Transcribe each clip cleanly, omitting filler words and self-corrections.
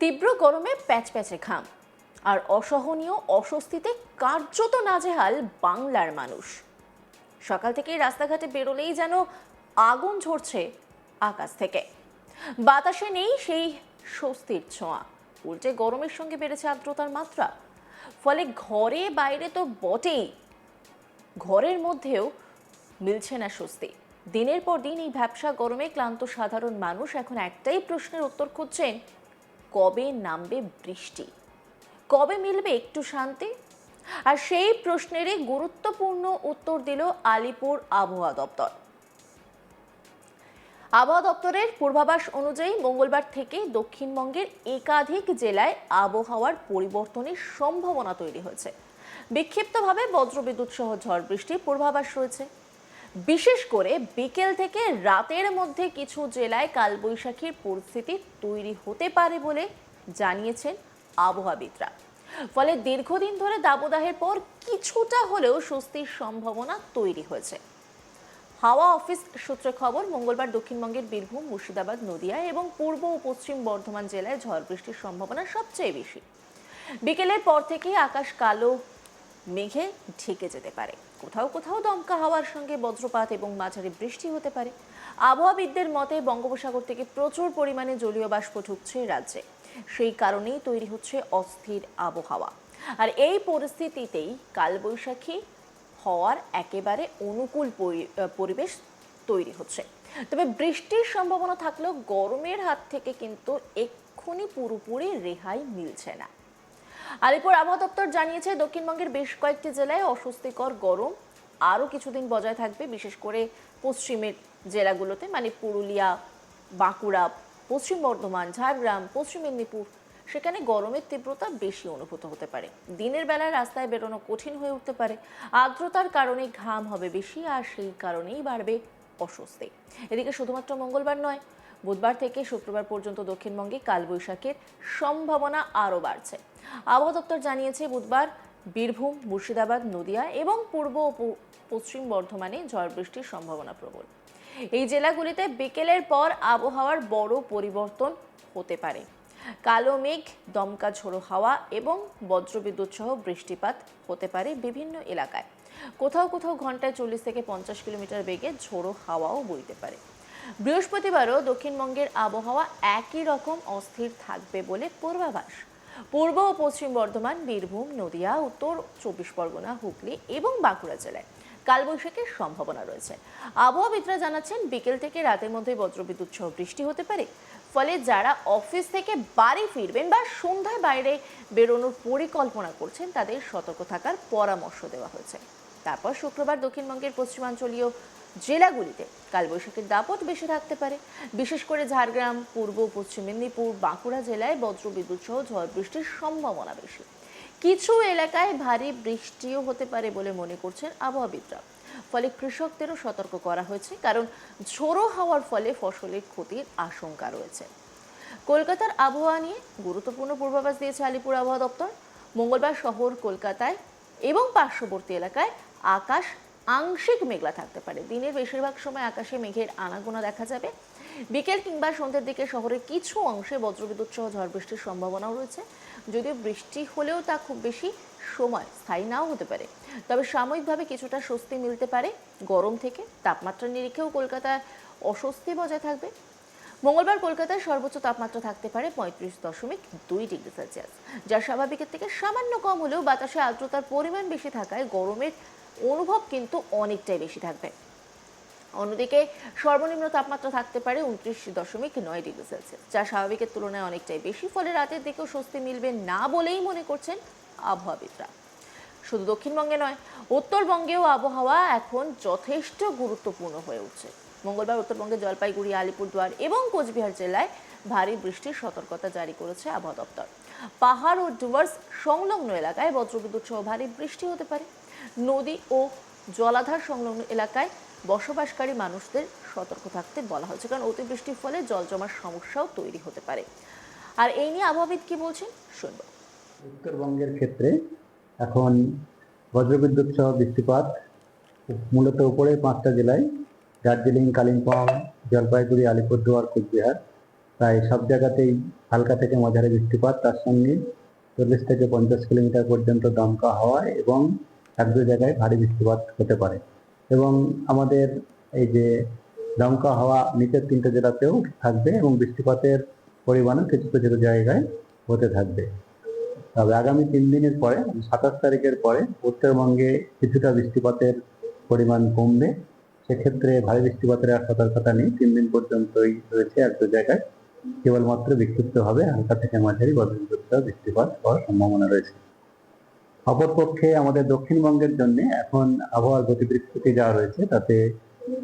তীব্র গরমে প্যাচপ্যাচে ঘাম আর অসহনীয় অস্বস্তিতে কার্যত নাজেহাল বাংলার মানুষ। সকাল থেকেই রাস্তাঘাটে বেরোলেই যেন আগুন ঝরছে আকাশ থেকে। বাতাসে নেই সেই স্বস্তির ছোঁয়া, উল্টে গরমের সঙ্গে বেড়েছে আর্দ্রতার মাত্রা। ফলে ঘরে বাইরে তো বটেই, ঘরের মধ্যেও মিলছে না স্বস্তি। দিনের পর দিন এই ভ্যাপসা গরমে ক্লান্ত সাধারণ মানুষ এখন একটাই প্রশ্নের উত্তর খুঁজছেন, কবে নামবে বৃষ্টি, কবে মিলবে একটু শান্তি। আর সেই প্রশ্নেরই গুরুত্বপূর্ণ উত্তর দিল আলিপুর আবহাওয়া দপ্তর। আবহাওয়া দপ্তরের পূর্বাভাস অনুযায়ী মঙ্গলবার থেকে দক্ষিণবঙ্গের একাধিক জেলায় আবহাওয়ার পরিবর্তনের সম্ভাবনা তৈরি হয়েছে। বিক্ষিপ্তভাবে বজ্রবিদ্যুৎ সহ ঝড় বৃষ্টির পূর্বাভাস রয়েছে। বিশেষ করে বিকেল থেকে রাতের মধ্যে কিছু জেলায় কালবৈশাখীর পরিস্থিতি তৈরি হতে পারে বলে জানিয়েছেন আবহাওয়াবিদরা। ফলে দীর্ঘদিন ধরে দাবদাহের পর কিছুটা হলেও স্বস্তির সম্ভাবনা তৈরি হয়েছে। হাওয়া অফিস সূত্রে খবর, মঙ্গলবার দক্ষিণবঙ্গের বীরভূম, মুর্শিদাবাদ, নদিয়া এবং পূর্ব ও পশ্চিম বর্ধমান জেলায় ঝড় বৃষ্টির সম্ভাবনা সবচেয়ে বেশি। বিকেলের পর থেকেই আকাশ কালো মেঘে ঢেকে যেতে পারে। কোথাও কোথাও দমকা হাওয়ার সঙ্গে বজ্রপাত এবং মাঝারি বৃষ্টি হতে পারে। আবহাওয়াবিদদের মতে বঙ্গোপসাগর থেকে প্রচুর পরিমাণে জলীয় বাষ্প ঢুকছে রাজ্যে, সেই কারণেই তৈরি হচ্ছে অস্থির আবহাওয়া। আর এই পরিস্থিতিতেই কালবৈশাখী হওয়ার একেবারে অনুকূল পরিবেশ তৈরি হচ্ছে। তবে বৃষ্টির সম্ভাবনা থাকলেও গরমের হাত থেকে কিন্তু এক্ষুনি পুরোপুরি রেহাই মিলছে না। আলিপুর আবহাওয়া দপ্তর জানিয়েছে, দক্ষিণবঙ্গের বেশ কয়েকটি জেলায় অস্বস্তিকর গরম আরও কিছুদিন বজায় থাকবে। বিশেষ করে পশ্চিমের জেলাগুলোতে, মানে পুরুলিয়া, বাঁকুড়া, পশ্চিম বর্ধমান, ঝাড়গ্রাম, পশ্চিম মেদিনীপুর, সেখানে গরমের তীব্রতা বেশি অনুভূত হতে পারে। দিনের বেলায় রাস্তায় বেরোনো কঠিন হয়ে উঠতে পারে। আর্দ্রতার কারণে ঘাম হবে বেশি, আর সেই কারণেই বাড়বে অস্বস্তি। এদিকে শুধুমাত্র মঙ্গলবার নয়, বুধবার থেকে শুক্রবার পর্যন্ত দক্ষিণবঙ্গে কালবৈশাখীর সম্ভাবনা আরও বাড়ছে। আবহাওয়া দপ্তর জানিয়েছে, বুধবার বীরভূম, মুর্শিদাবাদ, নদিয়া এবং পূর্ব ও পশ্চিম বর্ধমানে ঝড় বৃষ্টির সম্ভাবনা প্রবল। এই জেলাগুলিতে বিকেলের পর আবহাওয়ার বড় পরিবর্তন হতে পারে। কালো মেঘ, দমকা ঝোড়ো হাওয়া এবং বজ্রবিদ্যুৎ সহ বৃষ্টিপাত হতে পারে বিভিন্ন এলাকায়। কোথাও কোথাও ঘন্টায় 40 থেকে 50 কিলোমিটার বেগে ঝোড়ো হাওয়াও বইতে পারে। বৃহস্পতিবারও দক্ষিণবঙ্গের আবহাওয়া একই রকম অস্থির থাকবে বলে পূর্বাভাস। পূর্ব ও পশ্চিম বর্ধমান, বীরভূম, নদিয়া, উত্তর 24 পরগনা, হুগলি এবং বাঁকুড়া জেলায় কালবৈশাখীর সম্ভাবনা রয়েছে। আবহাওয়াবিদরা জানাচ্ছেন, বিকেল থেকে রাতের মধ্যে বজ্রবিদ্যুৎ সহ বৃষ্টি হতে পারে। ফলে যারা অফিস থেকে বাড়ি ফিরবেন বা সন্ধ্যায় বাইরে বেরোনোর পরিকল্পনা করছেন, তাদের সতর্ক থাকার পরামর্শ দেওয়া হয়েছে। তারপর শুক্রবার দক্ষিণবঙ্গের পশ্চিমাঞ্চলীয় জেলাগুলিতে কালবৈশাখীর দাপট বেশি থাকতে পারে। বিশেষ করে ঝাড়গ্রাম, পূর্ব পশ্চিম মেদিনীপুর, বাঁকুড়া জেলায় বজ্রবিদ্যুৎ সহ ঝড় বৃষ্টির সম্ভাবনা বেশি। কিছু এলাকায় ভারী বৃষ্টিও হতে পারে বলে মনে করছেন আবহাওয়াবিদরা। ফলে কৃষকদেরও সতর্ক করা হয়েছে, কারণ ঝোড়ো হাওয়ার ফলে ফসলের ক্ষতির আশঙ্কা রয়েছে। কলকাতার আবহাওয়া নিয়ে গুরুত্বপূর্ণ পূর্বাভাস দিয়েছে আলিপুর আবহাওয়া দপ্তর। মঙ্গলবার শহর কলকাতায় এবং পার্শ্ববর্তী এলাকায় আকাশ আংশিক মেঘলা থাকতে পারে। দিনের বেশিরভাগ সময় আকাশে মেঘের আনাগোনা দেখা যাবে। বিকেল কিংবা সন্ধ্যের দিকে শহরের কিছু অংশে বজ্রবিদ্যুৎ সহ ঝড় বৃষ্টির সম্ভাবনাও রয়েছে। যদিও বৃষ্টি হলেও তা খুব বেশি সময় স্থায়ী নাও হতে পারে, তবে সাময়িকভাবে কিছুটা স্বস্তি মিলতে পারে গরম থেকে। তাপমাত্রা নিরিখেও কলকাতায় অস্বস্তি বজায় থাকবে। মঙ্গলবার কলকাতায় সর্বোচ্চ তাপমাত্রা থাকতে পারে 35.2 ডিগ্রি সেলসিয়াস, যা স্বাভাবিকের থেকে সামান্য কম হলেও বাতাসে আর্দ্রতার পরিমাণ বেশি থাকায় গরমের অনুভব কিন্তু অনেকটাই বেশি থাকবে। অন্যদিকে সর্বনিম্ন তাপমাত্রা থাকতে পারে 29.9 ডিগ্রি সেলসিয়াস, যা স্বাভাবিকের তুলনায় অনেকটাই বেশি। ফলে রাতের দিকেও স্বস্তি মিলবে না বলেই মনে করছেন আবহাওয়াবিদরা। শুধু দক্ষিণবঙ্গে নয়, উত্তরবঙ্গেও আবহাওয়া এখন যথেষ্ট গুরুত্বপূর্ণ হয়ে উঠছে। মঙ্গলবার উত্তরবঙ্গের জলপাইগুড়ি, আলিপুরদুয়ার এবং কোচবিহার জেলায় ভারী বৃষ্টির সতর্কতা জারি করেছে আবহাওয়া দপ্তর। পাহাড় ও ডুয়ার্স সংলগ্ন এলাকায় বজ্রবিদ্যুৎ সহ ভারী বৃষ্টি হতে পারে। নদী ও জলাধার সংলগ্ন এলাকায় বসবাসকারী মানুষদের সতর্ক থাকতে বলা হয়েছে, কারণ অতিবৃষ্টির ফলে জল জমার সমস্যাও তৈরি হতে পারে। আর এই নিয়ে আবহাওয়াবিদ কি বলছেন শুনবো। উত্তরবঙ্গের ক্ষেত্রে এখন বজ্রবিদ্যুৎ সহ বৃষ্টিপাত মূলত উপরে 5টা জেলায়, দার্জিলিং, কালিম্পং, জলপাইগুড়ি, আলিপুরদুয়ার, কোচবিহার প্রায় সব জায়গাতেই হালকা থেকে মাঝারি বৃষ্টিপাত, তার সঙ্গে 40 থেকে 50 কিলোমিটার পর্যন্ত দমকা হাওয়া এবং এক দু জায়গায় ভারী বৃষ্টিপাত হতে পারে। এবং আমাদের এই যে দমকা হাওয়া নিচের 3টে জেলাতেও থাকবে এবং বৃষ্টিপাতের পরিমাণও কিছু কিছু জায়গায় হতে থাকবে। তবে আগামী 3 দিনের পরে 27 তারিখের পরে উত্তরবঙ্গে কিছুটা বৃষ্টিপাতের পরিমাণ কমবে। সেক্ষেত্রে ভারী বৃষ্টিপাতের আর সতর্কতা নেই, 3 দিন পর্যন্তই রয়েছে এক দু জায়গায় কেবলমাত্র বিক্ষিপ্তভাবে হালকা থেকে মাঝারি বজ্রবিদ্যুৎ সহ বৃষ্টিপাত হওয়ার সম্ভাবনা রয়েছে। অপরপক্ষে আমাদের দক্ষিণবঙ্গের জন্য এখন আবহাওয়ার গতিবিচ্যুতি যা রয়েছে তাতে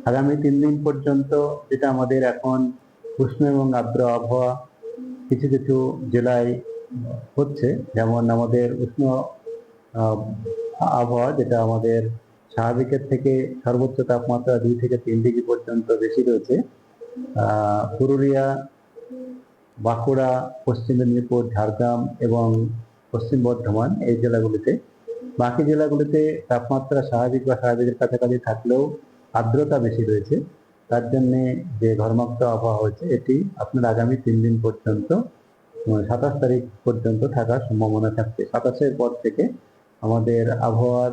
আগামী 3 দিন পর্যন্ত যেটা আমাদের এখন উষ্ণ এবং আর্দ্র আবহাওয়া কিছু কিছু জেলায় হচ্ছে, যেমন আমাদের উষ্ণ আহ, আবহাওয়া যেটা আমাদের স্বাভাবিকের থেকে সর্বোচ্চ তাপমাত্রা 2 থেকে 3 ডিগ্রি পর্যন্ত বেশি রয়েছে পুরুলিয়া, বাঁকুড়া, পশ্চিম মেদিনীপুর, ঝাড়গ্রাম এবং পশ্চিম বর্ধমান এই জেলাগুলিতে। বাকি জেলাগুলিতে তাপমাত্রা স্বাভাবিক বা স্বাভাবিকের কাছাকাছি থাকলেও আর্দ্রতা বেশি রয়েছে, তার জন্য যে ঘর্মাক্ত আবহাওয়া হয়েছে এটি আপনার আগামী 3 দিন পর্যন্ত 27 তারিখ পর্যন্ত থাকার সম্ভাবনা থাকছে। 27-এর পর থেকে আমাদের আবহাওয়ার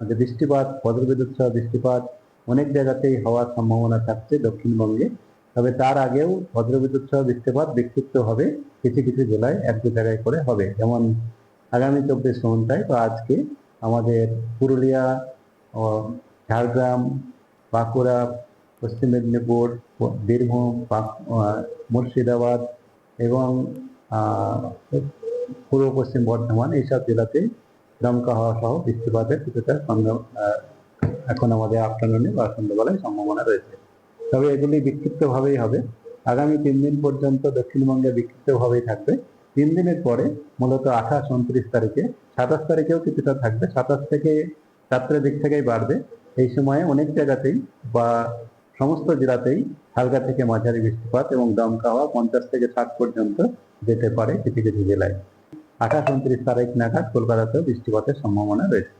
যে বৃষ্টিপাত, বজ্রবিদ্যুৎ সহ বৃষ্টিপাত অনেক জায়গাতেই হওয়ার সম্ভাবনা থাকছে দক্ষিণবঙ্গে। তবে তার আগেও বজ্রবিদ্যুৎ সহ বৃষ্টিপাত বিক্ষিপ্ত হবে, কিছু কিছু জেলায় এক দু জায়গায় করে হবে। যেমন আগামী 24 ঘন্টায় বা আজকে আমাদের পুরুলিয়া, ঝাড়গ্রাম, বাঁকুড়া, পশ্চিম মেদিনীপুর, বীরভূম, মুর্শিদাবাদ এবং পূর্ব পশ্চিম বর্ধমান এইসব জেলাতে দমকা হাওয়া সহ বৃষ্টিপাতের কিছুটা এখন আমাদের আফটারনুনে বা সন্ধ্যাবেলায় সম্ভাবনা রয়েছে। তবে এগুলি বিক্ষিপ্তভাবেই হবে। আগামী 3 দিন পর্যন্ত দক্ষিণবঙ্গে বিক্ষিপ্তভাবেই থাকবে। 3 দিনের পরে মূলত 28, 29 তারিখে, 27 তারিখেও কিছুটা থাকবে, 27 থেকে রাত্রের দিক থেকেই বাড়বে। এই সময়ে অনেক জায়গাতেই বা সমস্ত জেলাতেই হালকা থেকে মাঝারি বৃষ্টিপাত এবং দমকা হাওয়া 50 থেকে 60 পর্যন্ত যেতে পারে কিছু কিছু জেলায়। 28, 29 তারিখ নাগাদ কলকাতাতেও বৃষ্টিপাতের সম্ভাবনা রয়েছে।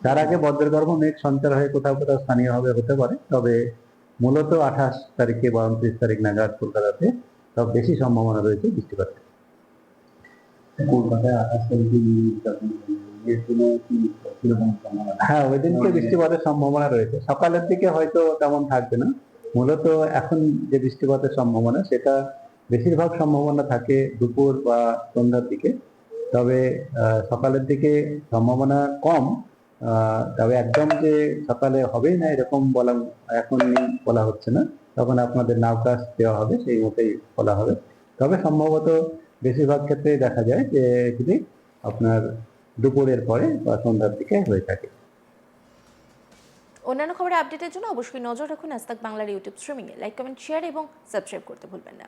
তার আগে বজ্রগর্ভ মেঘ সঞ্চার হয়ে কোথাও কোথাও স্থানীয়ভাবে হতে পারে, তবে মূলত 28 তারিখে বা 29 তারিখ নাগাদ কলকাতাতে সব বেশি সম্ভাবনা রয়েছে বৃষ্টিপাতের। কলকাতায় 28 তারিখে হ্যাঁ, ওই দিনকে বৃষ্টিপাতের সম্ভাবনা রয়েছে। সকালের দিকে হয়তো তেমন থাকবে না। মূলত এখন যে বৃষ্টিপাতের সম্ভাবনা সেটা বেশিরভাগ সম্ভাবনা থাকে দুপুর বা সন্ধ্যার দিকে। তবে সকালের দিকে সম্ভাবনা কম। তবে একদম যে সকালে হবেই না এরকম এখন বলা হচ্ছে না। তখন আপনাদের নাওকাশ দেওয়া হবে, সেই মতেই বলা হবে। তবে সম্ভবত বেশিরভাগ ক্ষেত্রেই দেখা যায় যে এগুলি আপনার দুপুরের পরে বা সন্ধ্যার দিকে হয়ে থাকে। অন্যান্য খবরের আপডেটের জন্য অবশ্যই নজর রাখুন আজ তাক বাংলার ইউটিউব স্ট্রিমিংয়ে। লাইক, কমেন্ট, শেয়ার এবং সাবস্ক্রাইব করতে ভুলবেন না।